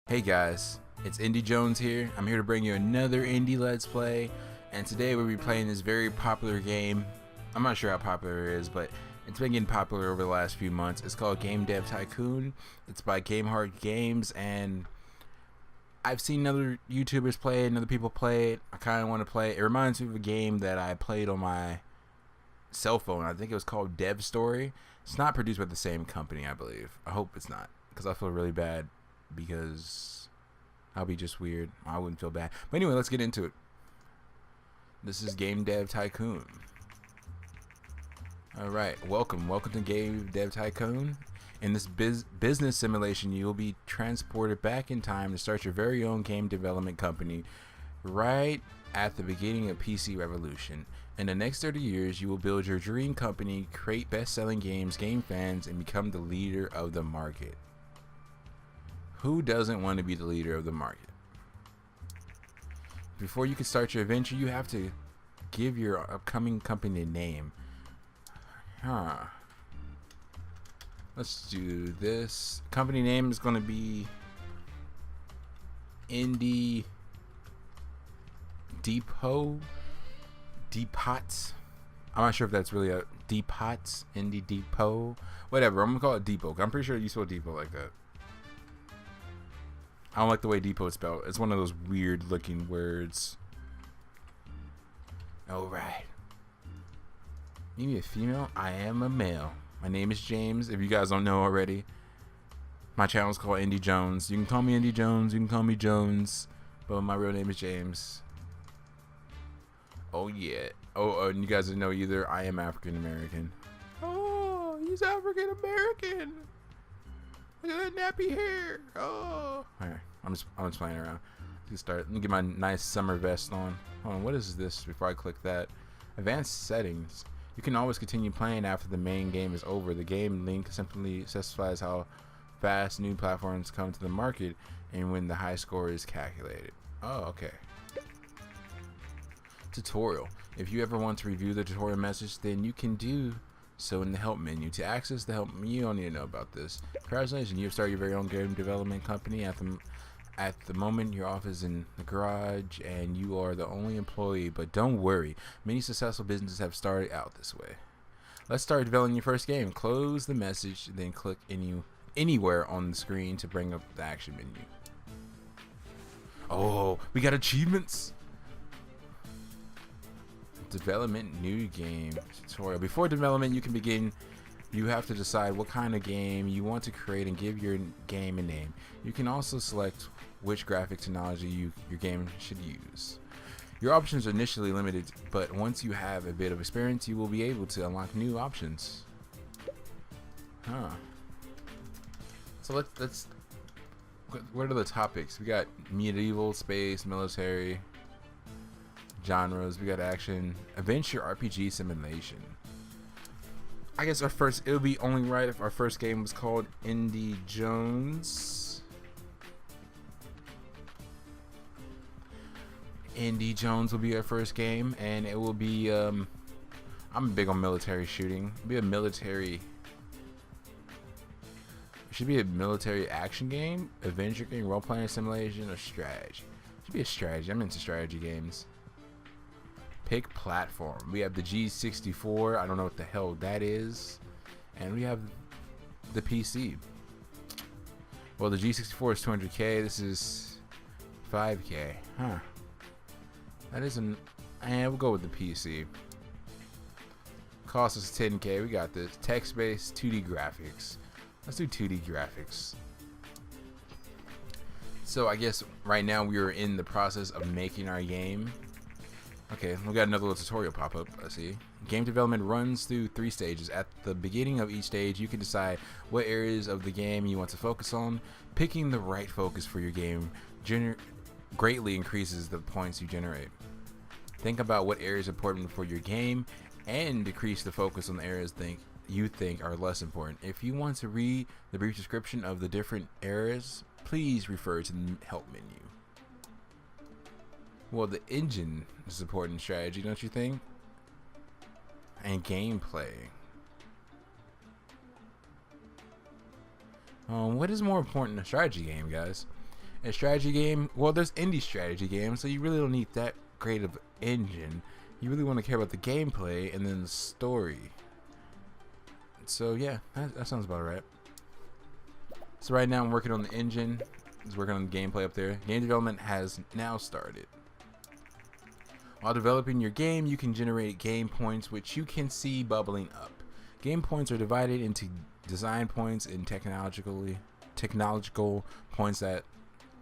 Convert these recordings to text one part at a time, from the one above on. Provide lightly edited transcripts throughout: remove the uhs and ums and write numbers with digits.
Hey guys, it's Indie Jones here. I'm here to bring you another indie Let's Play, and today we'll be playing this very popular game. I'm not sure how popular it is, but it's been getting popular over the last few months. It's called Game Dev Tycoon. It's by Game Heart Games, and I've seen other YouTubers play it and other people play it. I kind of want to play it. It reminds me of a game that I played on my cell phone. I think it was called Dev Story. It's not produced by the same company, I believe. I hope it's not, because I feel really bad. Because I'll be just weird. I wouldn't feel bad. But anyway, let's get into it. This is Game Dev Tycoon. Alright, welcome to Game Dev Tycoon. In this business simulation, you will be transported back in time to start your very own game development company right at the beginning of PC revolution. In the next 30 years, you will build your dream company, create best-selling games, gain fans, and become the leader of the market. Who doesn't want to be the leader of the market? Before you can start your venture, you have to give your upcoming company a name. Let's do this. Company name is going to be Indie Depots. I'm not sure if that's really a Depots. Indie Depot. Whatever. I'm going to call it Depot. I'm pretty sure you spell Depot like that. I don't like the way depot is spelled. It's one of those weird looking words. Alright. You need a female? I am a male. My name is James, if you guys don't know already. My channel is called Indie Jones. You can call me Indie Jones, you can call me Jones, but my real name is James. Oh yeah. Oh, and you guys didn't know either, I am African American. Oh, he's African American. Look at that nappy hair. Oh. Alright, I'm just playing around. Let's start. Let me get my nice summer vest on. Hold on, what is this before I click that? Advanced settings. You can always continue playing after the main game is over. The game link simply specifies how fast new platforms come to the market and when the high score is calculated. Oh, okay. Tutorial. If you ever want to review the tutorial message, then you can do so in the help menu. To access the help menu, you don't need to know about this. Congratulations, you have started your very own game development company. At the moment, your office is in the garage and you are the only employee, but don't worry, many successful businesses have started out this way. Let's start developing your first game. Close the message, then click anywhere on the screen to bring up the action menu. Oh, we got achievements. Development new game tutorial. Before development, you have to decide what kind of game you want to create and give your game a name. You can also select which graphic technology your game should use. Your options are initially limited, but once you have a bit of experience, you will be able to unlock new options. So let's what are the topics? We got medieval, space, military, genres. We got action, adventure, RPG, simulation. I guess it would be only right if our first game was called Indie Jones. Indie Jones will be our first game, and it will be I'm big on military shooting. It'll be a military. It should be a military action game, adventure game, role playing simulation, or strategy. It should be a strategy. I'm into strategy games. Pick platform. We have the G64. I don't know what the hell that is. And we have the PC. Well, the G64 is 200K. This is 5K. That isn't. We'll go with the PC. Cost us 10K. We got this. Text-based 2D graphics. Let's do 2D graphics. So I guess right now we are in the process of making our game. Okay, we got another little tutorial pop up. Let's see. Game development runs through 3 stages. At the beginning of each stage, you can decide what areas of the game you want to focus on. Picking the right focus for your game greatly increases the points you generate. Think about what areas are important for your game and decrease the focus on the areas you think are less important. If you want to read the brief description of the different areas, please refer to the help menu. Well, the engine is important strategy, don't you think? And gameplay. What is more important in a strategy game, guys? A strategy game, well, there's indie strategy games, so you really don't need that great of engine. You really want to care about the gameplay and then the story. So yeah, that sounds about right. So right now I'm working on the engine. Just working on the gameplay up there. Game development has now started. While developing your game, you can generate game points, which you can see bubbling up. Game points are divided into design points and technological points that,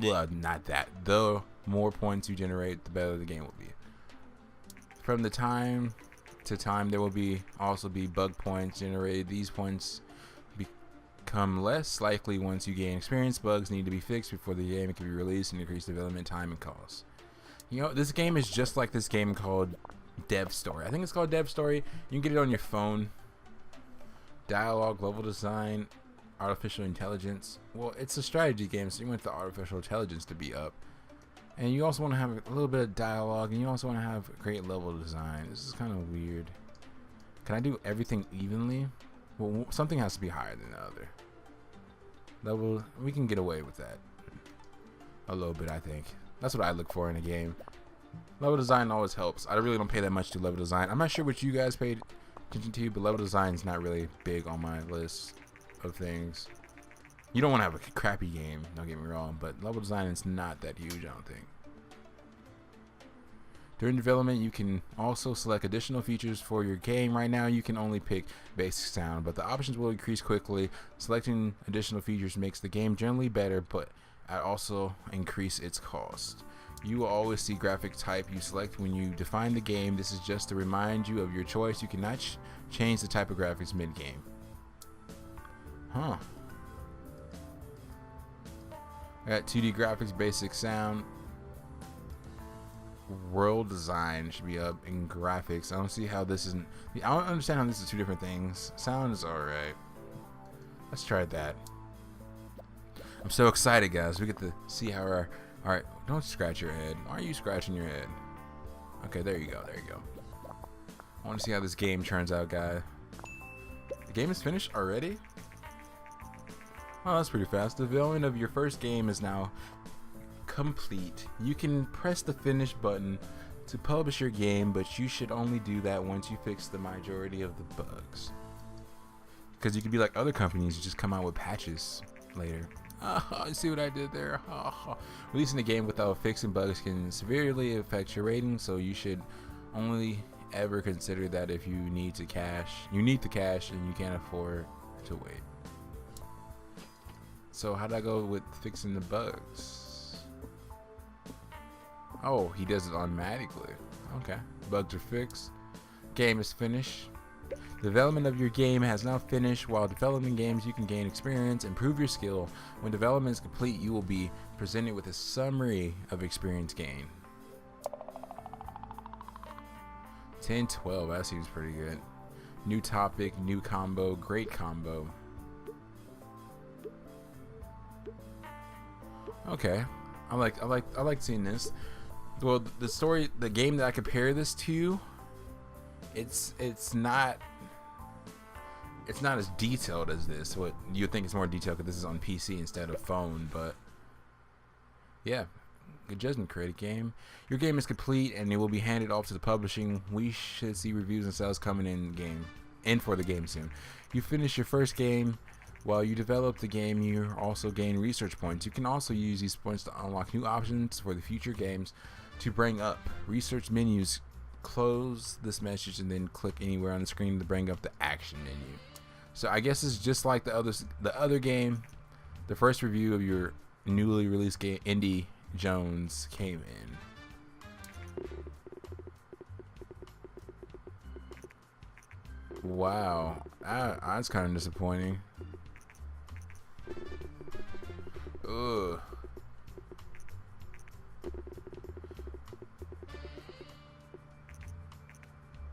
well, not that. The more points you generate, the better the game will be. From the time to time, there will also be bug points generated. These points become less likely once you gain experience. Bugs need to be fixed before the game can be released and increase development time and costs. You know, this game is just like this game called Dev Story. I think it's called Dev Story. You can get it on your phone. Dialogue, level design, artificial intelligence. Well, it's a strategy game, so you want the artificial intelligence to be up. And you also want to have a little bit of dialogue, and you also want to have great level design. This is kind of weird. Can I do everything evenly? Well, something has to be higher than the other. Level, we can get away with that. A little bit, I think. That's what I look for in a game. Level design always helps. I really don't pay that much to level design. I'm not sure what you guys paid attention to, but level design is not really big on my list of things. You don't want to have a crappy game, don't get me wrong, but level design is not that huge, I don't think. During development, you can also select additional features for your game. Right now, you can only pick basic sound, but the options will increase quickly. Selecting additional features makes the game generally better, but also increase its cost. You will always see graphic type you select when you define the game. This is just to remind you of your choice. You cannot change the type of graphics mid-game. Huh. I got 2D graphics, basic sound. World design should be up in graphics. I don't see how this isn't. I don't understand how this is two different things. Sound is alright. Let's try that. I'm so excited, guys. We get to see how our... Alright, don't scratch your head. Why are you scratching your head? Okay, there you go. There you go. I want to see how this game turns out, guys. The game is finished already? Oh, that's pretty fast. The development of your first game is now complete. You can press the finish button to publish your game, but you should only do that once you fix the majority of the bugs. Because you could be like other companies, just come out with patches later. See what I did there? Releasing the game without fixing bugs can severely affect your rating, so you should only ever consider that if you need the cash and you can't afford to wait. So how'd I go with fixing the bugs? Oh, he does it automatically. Okay, bugs are fixed. Game is finished. Development of your game has now finished. While developing games, you can gain experience, improve your skill. When development is complete, you will be presented with a summary of experience gained. 10-12, that seems pretty good. New topic, new combo, great combo. Okay, I like seeing this. Well, the game that I compare this to, it's not as detailed as this. What you think it's more detailed because this is on PC instead of phone, but yeah, good judgment. Create a game. Your game is complete and it will be handed off to the publishing. We should see reviews and sales coming in for the game soon. You finish your first game. While you develop the game, you also gain research points. You can also use these points to unlock new options for the future games to bring up. Research menus. Close this message and then click anywhere on the screen to bring up the action menu. So I guess it's just like the other game. The first review of your newly released game, Indie Jones, came in. Wow, that's kind of disappointing. Ugh.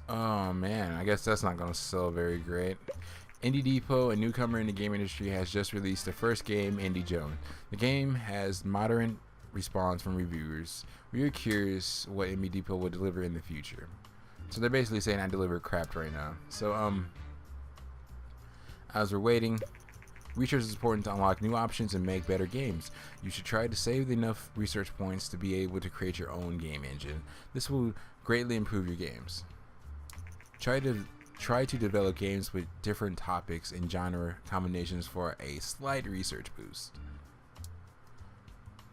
Oh man, I guess that's not gonna sell very great. Indie Depot, a newcomer in the game industry, has just released the first game, Indie Jones. The game has moderate response from reviewers. We are curious what Indie Depot will deliver in the future. So they're basically saying I deliver crap right now. So as we're waiting, Research is important to unlock new options and make better games. You should try to save enough research points to be able to create your own game engine. This will greatly improve your games. Try to develop games with different topics and genre combinations for a slight research boost.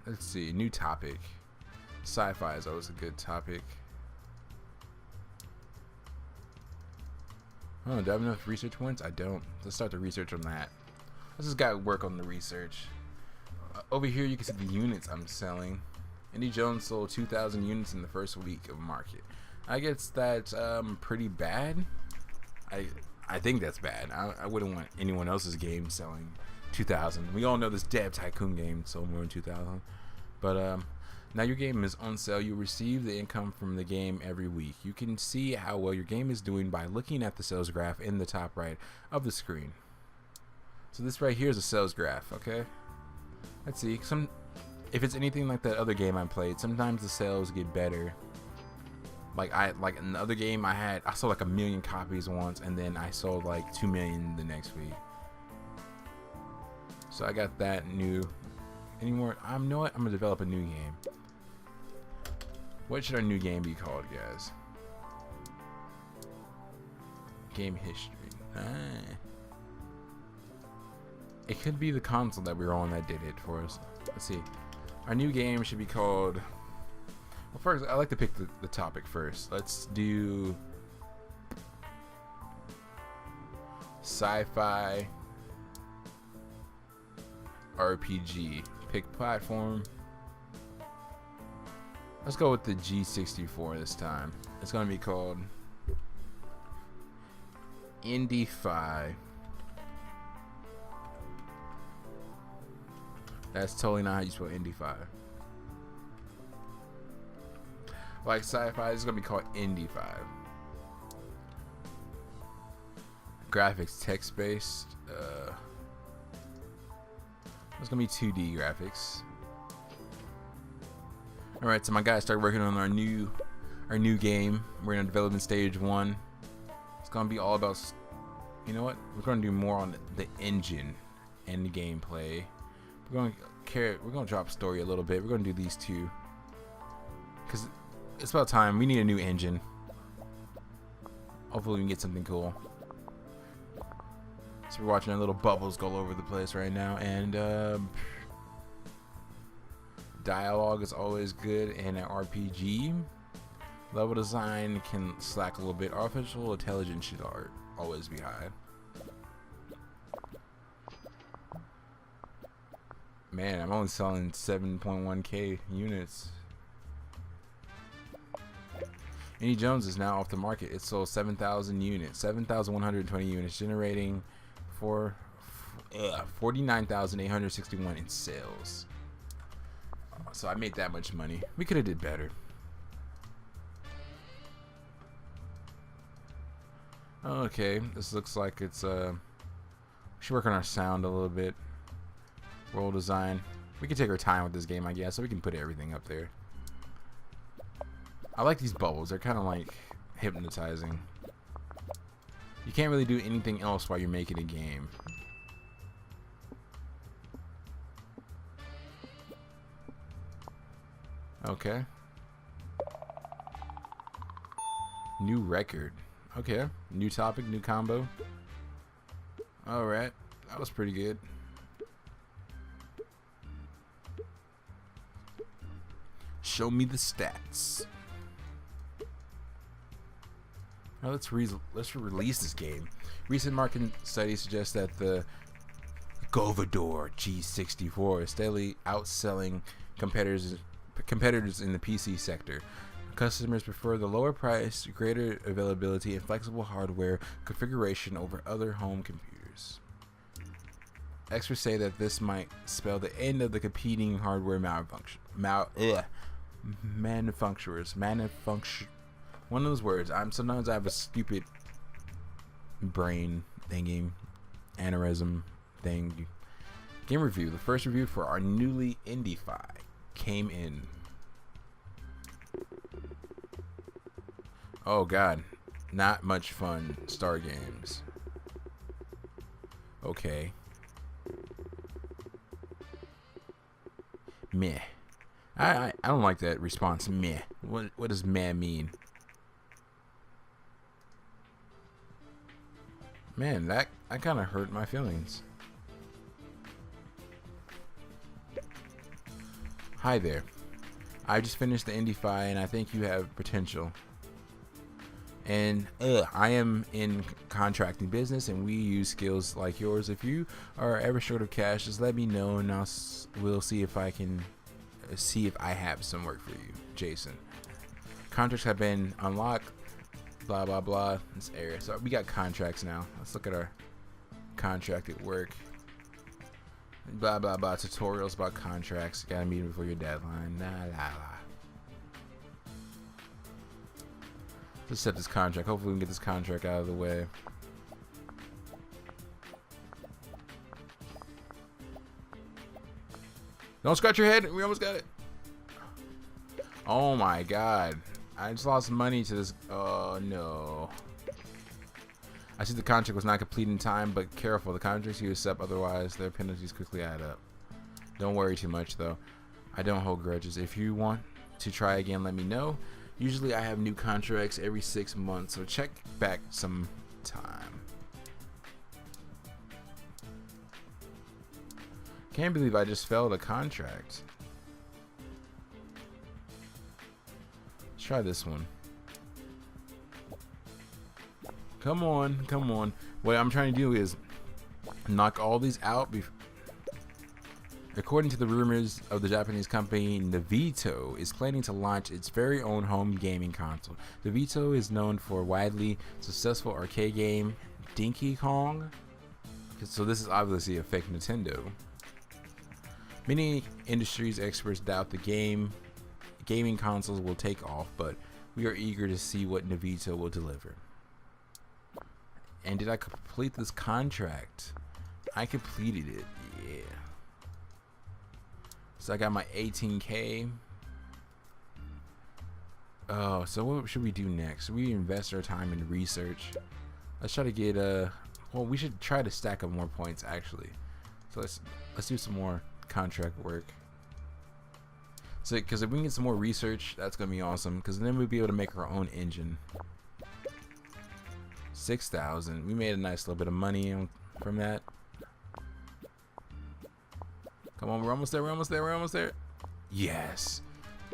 Let's see, new topic. Sci-fi is always a good topic. Oh, do I have enough research points? I don't. Let's start the research on that. Let's just gotta work on the research. Over here you can see the units I'm selling. Indy Jones sold 2,000 units in the first week of market. I guess that's pretty bad. I think that's bad. I wouldn't want anyone else's game selling 2,000. We all know this Dev Tycoon game sold more than 2,000. But now your game is on sale. You receive the income from the game every week. You can see how well your game is doing by looking at the sales graph in the top right of the screen. So this right here is a sales graph, okay? Let's see. If it's anything like that other game I played, sometimes the sales get better. Like in the other game I sold like 1 million copies once, and then I sold like 2 million the next week. So I got that new. Anymore? You know what? I'm gonna develop a new game. What should our new game be called, guys? Game history. It could be the console that we were on that did it for us. Let's see. Our new game should be called. Well, first, I like to pick the topic first. Let's do sci-fi RPG. Pick platform. Let's go with the G64 this time. It's going to be called Indy 5. That's totally not how you spell Indy 5. Like sci-fi, it's going to be called Indy 5. Graphics text-based. It's going to be 2D graphics. Alright, so my guys started working on our new game. We're in development stage 1. It's going to be all about, you know what? We're going to do more on the engine and the gameplay. We're going to drop story a little bit. We're going to do these two because it's about time. We need a new engine. Hopefully we can get something cool. So we're watching our little bubbles go all over the place right now, and dialogue is always good in an RPG. Level design can slack a little bit. Artificial intelligence should always be high. Man, I'm only selling 7.1k units. Indy Jones is now off the market. It sold 7,000 units, 7,120 units, generating 49,861 in sales. So I made that much money. We could have did better. Okay, this looks like it's we should work on our sound a little bit. World design. We can take our time with this game, I guess, so we can put everything up there. I like these bubbles. They're kind of like hypnotizing. You can't really do anything else while you're making a game. Okay. New record. Okay. New topic, new combo. Alright. That was pretty good. Show me the stats. Now let's release this game. Recent market studies suggest that the Govador G64 is steadily outselling competitors in the PC sector. Customers prefer the lower price, greater availability, and flexible hardware configuration over other home computers. Experts say that this might spell the end of the competing hardware manufacturers. One of those words. Sometimes I have a stupid brain thinking, aneurysm thing. Game review. The first review for our newly Indy 5 came in. Oh god, not much fun. Star Games. Okay. Meh. I don't like that response. Meh. What does meh mean? Man, that kind of hurt my feelings. Hi there. I just finished the Indie-Fi and I think you have potential. And I am in contracting business and we use skills like yours. If you are ever short of cash, just let me know and we'll see if I have some work for you, Jason. Contracts have been unlocked. Blah blah blah. This area. So we got contracts now. Let's look at our contracted work. Blah blah blah. Tutorials about contracts. Gotta meet before your deadline. La la la. Let's set this contract. Hopefully we can get this contract out of the way. Don't scratch your head. We almost got it. Oh my god. I just lost money to this. Oh no. I see the contract was not complete in time, but careful. The contracts you accept, otherwise their penalties quickly add up. Don't worry too much though. I don't hold grudges. If you want to try again, let me know. Usually I have new contracts every 6 months, so check back some time. Can't believe I just failed a contract. Let's try this one. Come on, come on. What I'm trying to do is knock all these out. According to the rumors of the Japanese company, Vicetone is planning to launch its very own home gaming console. The Vicetone is known for a widely successful arcade game, Donkey Kong. So this is obviously a fake Nintendo. Many industries experts doubt the gaming consoles will take off, but we are eager to see what Vicetone will deliver. And did I complete this contract? I completed it, yeah. So I got my 18K. Oh, so what should we do next? We invest our time in research. Let's try to get well, we should try to stack up more points actually. So let's do some more contract work. So because if we can get some more research, that's gonna be awesome. Because then we'll be able to make our own engine. 6,000. We made a nice little bit of money from that. Come on, we're almost there, we're almost there, we're almost there. Yes.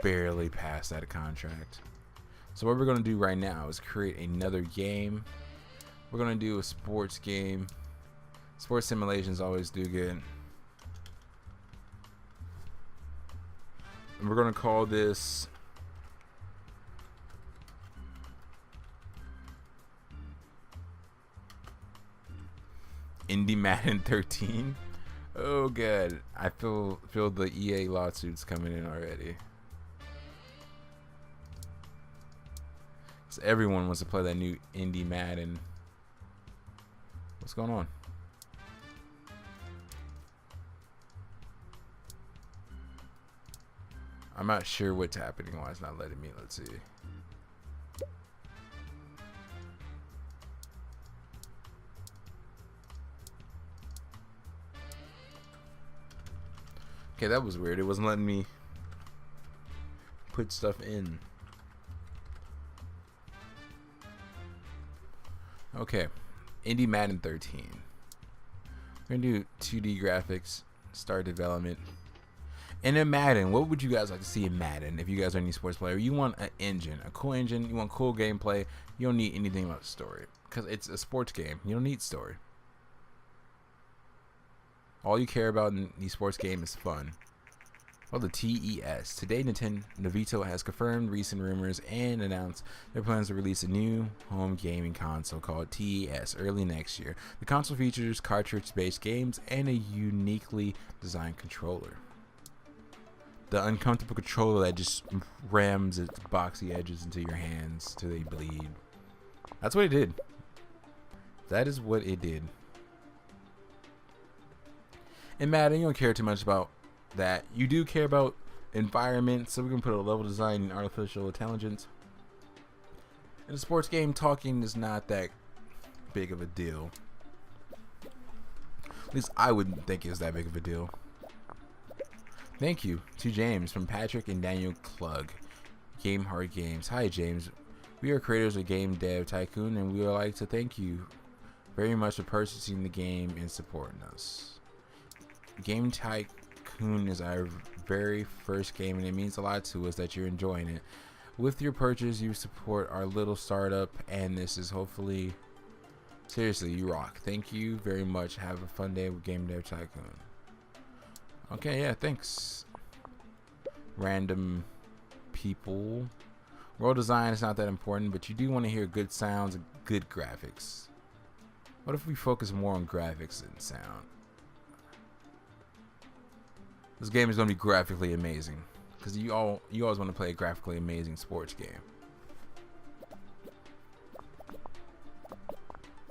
Barely passed that contract. So what we're going to do right now is create another game. We're going to do a sports game. Sports simulations always do good. And we're going to call this Indie Madden 13. Oh god, I feel the EA lawsuits coming in already. So everyone wants to play that new Indie Madden. What's going on? I'm not sure what's happening. Why it's not letting me. Let's see. Okay, that was weird. It wasn't letting me put stuff in. Okay, Indie Madden 13. We're gonna do 2D graphics, start development. And in Madden, what would you guys like to see in Madden if you guys are any sports player? You want an engine, a cool engine, you want cool gameplay. You don't need anything about story because it's a sports game. You don't need story. All you care about in the sports game is fun. Well, the TES. Today, Vicetone has confirmed recent rumors and announced their plans to release a new home gaming console called TES early next year. The console features cartridge-based games and a uniquely designed controller. The uncomfortable controller that just rams its boxy edges into your hands till they bleed. That's what it did. That is what it did. In Madden, you don't care too much about that. You do care about environment, so we can put a level design in artificial intelligence. In a sports game, talking is not that big of a deal. At least I wouldn't think it's that big of a deal. Thank you to James from Patrick and Daniel Klug. Game Hard Games. Hi James. We are creators of Game Dev Tycoon and we would like to thank you very much for purchasing the game and supporting us. Game Tycoon is our very first game and it means a lot to us that you're enjoying it. With your purchase, you support our little startup and this is hopefully... Seriously, you rock. Thank you very much. Have a fun day with Game Dev Tycoon. Okay, yeah, thanks. Random people. World design is not that important, but you do want to hear good sounds and good graphics. What if we focus more on graphics than sound? This game is going to be graphically amazing because you always want to play a graphically amazing sports game.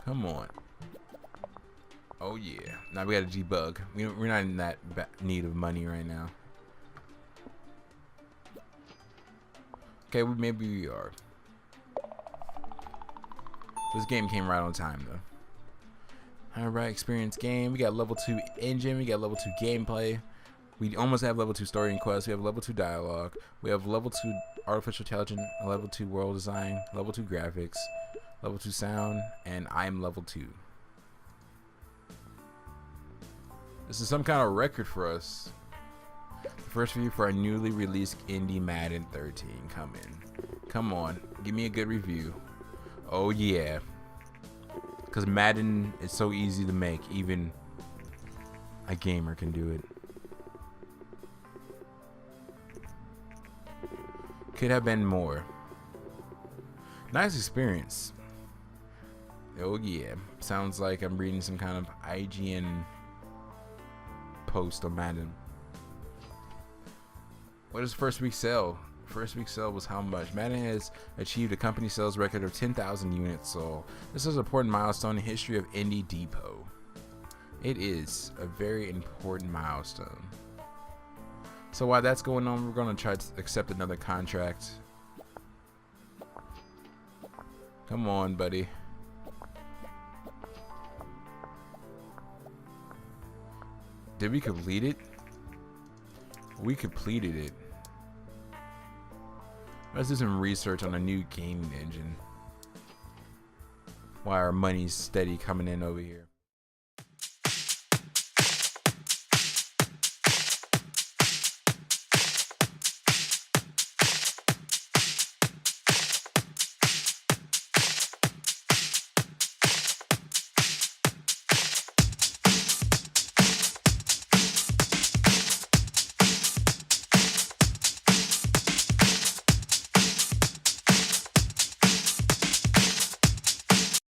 Come on. Oh yeah. Now we got to debug. We're not in that need of money right now. Okay, maybe we are. This game came right on time though. Alright, experience game. We got level 2 engine. We got level 2 gameplay. We almost have level 2 story and quest. We have level 2 dialogue. We have level 2 artificial intelligence, level 2 world design, level 2 graphics, level 2 sound, and I'm level 2. This is some kind of record for us. The first review for our newly released indie Madden 13 coming. Come on, give me a good review. Oh yeah. Because Madden is so easy to make, even a gamer can do it. Could have been more. Nice experience. Oh yeah. Sounds like I'm reading some kind of IGN post on Madden. What is first week sale? First week sale was how much? Madden has achieved a company sales record of 10,000 units sold. This is an important milestone in the history of Indie Depot. It is a very important milestone. So while that's going on, we're going to try to accept another contract. Come on, buddy. Did we complete it? We completed it. Let's do some research on a new gaming engine while our money's steady coming in over here.